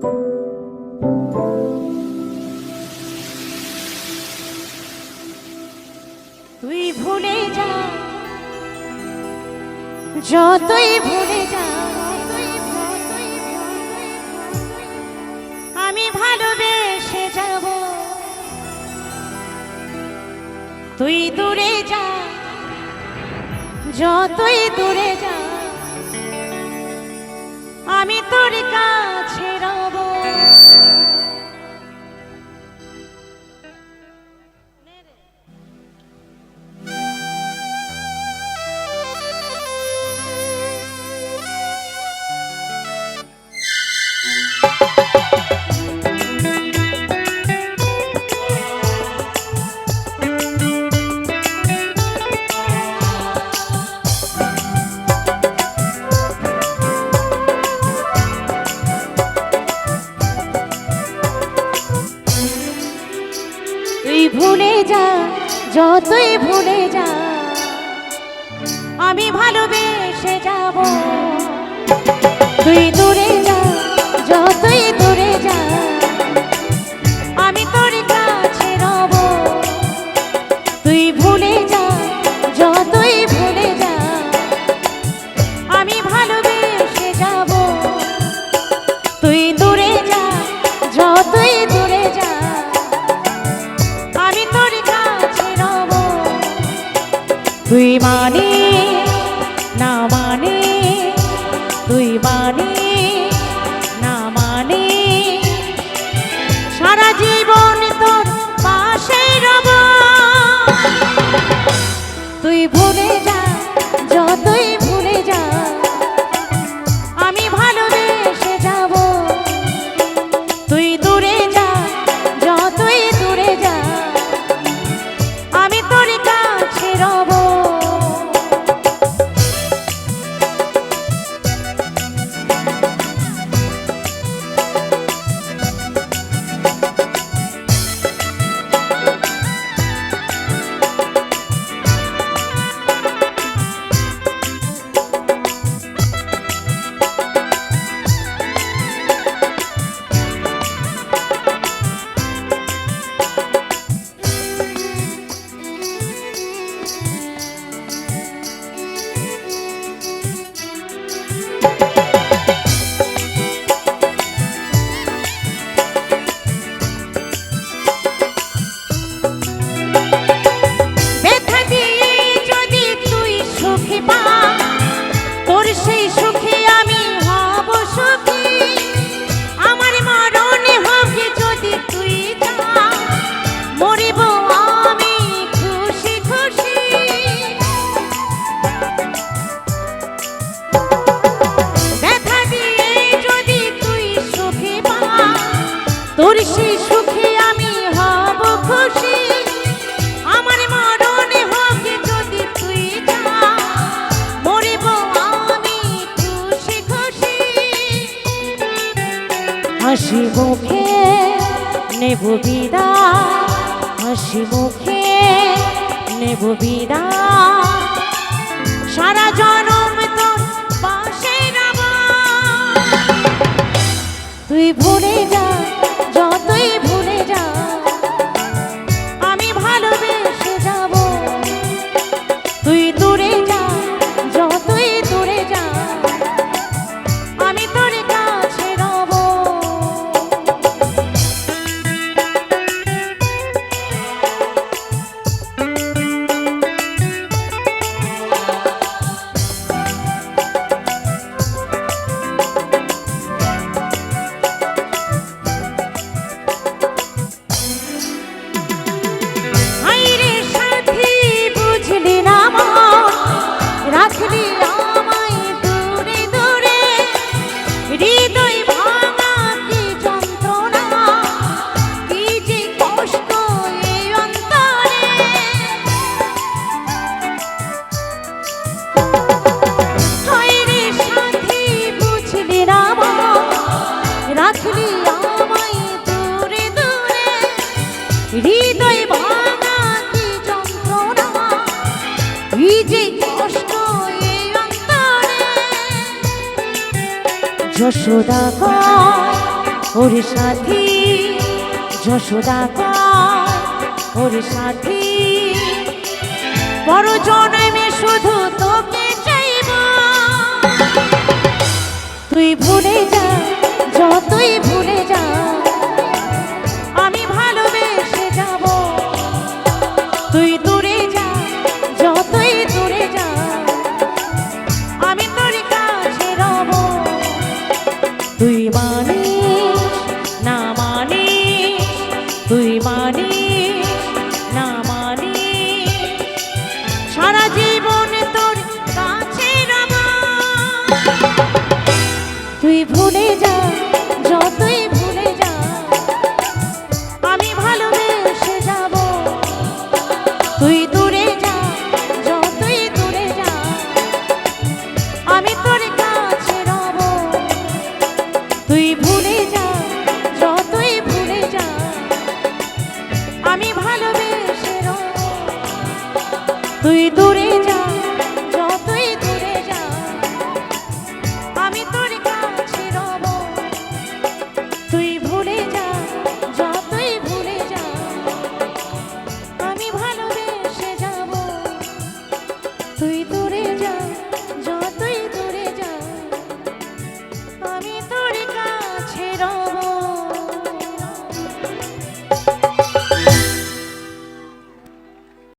তুই ভুলে যা, যতই ভুলে যা, আমি ভালোবেসে যাব। তুই দূরে যা, যতই দূরে যা, আমি তোর কাছে রব। তুই ভুলে যা, যতই ভুলে যা, আমি ভালোবেসে যাব। তুই দূরে যা, যতই দূরে যা, আমি তোর কাছে রব। তুই ভুলে যা, যতই ভুলে যা, আমি ভালোবেসে যাব। তুই দূরে যা, যতই দূরে যা, আমি তোর কাছে রব। তুই মানে না মানে, তুই মানে না মানে, সারা জীবন তোর পাশে রব। তুই ভুলে যা, যতই ভুলে যা, আমি ভালোবেসে যাব। তুই দূরে যা, যতই দূরে যা, আমি তোর কাছে রব। সেই সুখে আমি হব সুখী, আমার মরণে হবে যদি তুই যা, মরিব আমি খুশি খুশি। ব্যথা দিয়ে যদি তুই সুখে পা, তোর সেই সুখে আমি হব খুশি, আমার মরণে হবে যদি তুই যা, মরিব হাসি মুখে নেব বিদায়, হাসি মুখে নেব বিদায়, সারা জনম তোর পাশে রব। তুই ভুলে যা, যতই ভুলে যা, আমি ভালোবেসে যাব। তুই দূরে যা, যতই দূরে যা, আমি তোর কাছে রব। হৃদয় ভাঙা কি যন্ত্রণা, এই যে কষ্ট এই অন্তরে। যশোদা কয় ওর সাথী যশোদা কয় ওর সাথী বড় জন্মে শুধু তোকে চাইব তুই ভুলে যা যতই ভুলে যা আমি ভালোবেসে যাব তুই দূরে যা যতই দূরে যা আমি তোর কাছে রব তুই মানে